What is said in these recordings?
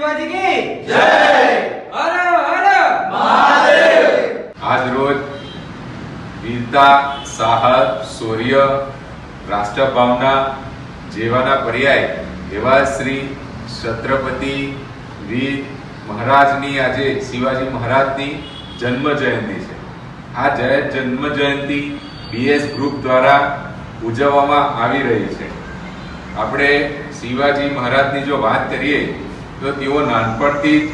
शिवाजी की जय। हर हर महादेव। આજ રોજ વીરતા, સાહસ, શૌર્ય, રાષ્ટ્રભાવના જેવાના પર્યાય એવા શ્રી છત્રપતિ વીર મહારાજની આજે શિવાજી મહારાજની જન્મ જયંતિ છે. આ જન્મ જયંતિ બીએસ ગ્રુપ દ્વારા ઉજવવામાં આવી રહી છે. આપણે શિવાજી મહારાજની જો વાત કરીએ તો તેઓ નાનપણથી જ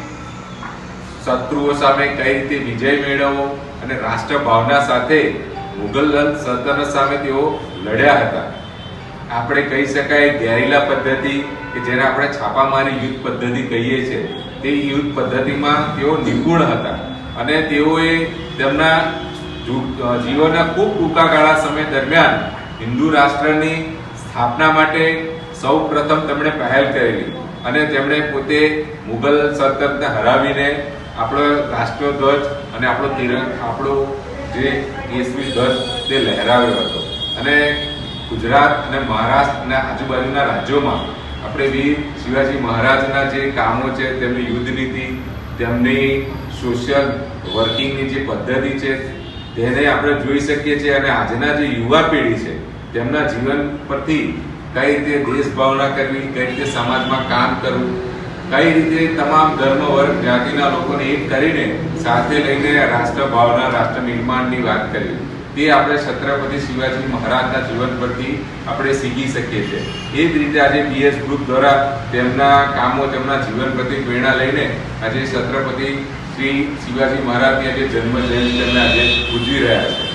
શત્રુઓ સામે કઈ રીતે વિજય મેળવવો અને રાષ્ટ્રભાવના સાથે મુગલ સલ્તનત સામે તેઓ લડ્યા હતા. આપણે કહી શકાય ગેરીલા પદ્ધતિ કે જેને આપણે છાપામારી યુદ્ધ પદ્ધતિ કહીએ છીએ તે યુદ્ધ પદ્ધતિમાં તેઓ નિપુણ હતા અને તેઓએ તેમના જીવનના ખૂબ ટૂંકા ગાળા સમય દરમિયાન હિન્દુ રાષ્ટ્રની સ્થાપના માટે સૌ પ્રથમ તેમણે પહેલ કરેલી અને તેમણે પોતે મુગલ સલ્તનતને હરાવીને આપણો રાષ્ટ્રધ્વજ અને આપણો જે કેસરી ધ્વજ તે લહેરાવ્યો હતો. અને ગુજરાત અને મહારાષ્ટ્ર અને આજુબાજુના રાજ્યોમાં આપણે વીર શિવાજી મહારાજના જે કામો છે, તેમની યુદ્ધ નીતિ, તેમની સોશિયલ વર્કિંગની જે પદ્ધતિ છે તેને આપણે જોઈ શકીએ છીએ. અને આજના જે યુવા પેઢી છે તેમના જીવન પરથી કઈ રીતે દેશભાવના કરવી, કઈ રીતે સમાજમાં કામ કરવું, કઈ રીતે તમામ ધર્મ વર્ગ જ્ઞાતિના લોકોને એક કરીને સાથે લઈને રાષ્ટ્ર ભાવના, રાષ્ટ્ર નિર્માણની વાત કરી તે આપણે છત્રપતિ શિવાજી મહારાજના જીવન પરથી આપણે શીખી શકીએ છીએ. એ જ રીતે આજે બીએસ ગ્રુપ દ્વારા તેમના કામો, તેમના જીવન પરથી પ્રેરણા લઈને આજે છત્રપતિ શ્રી શિવાજી મહારાજની આજે જન્મ જયંતિ આજે ઉજવી રહ્યા છે.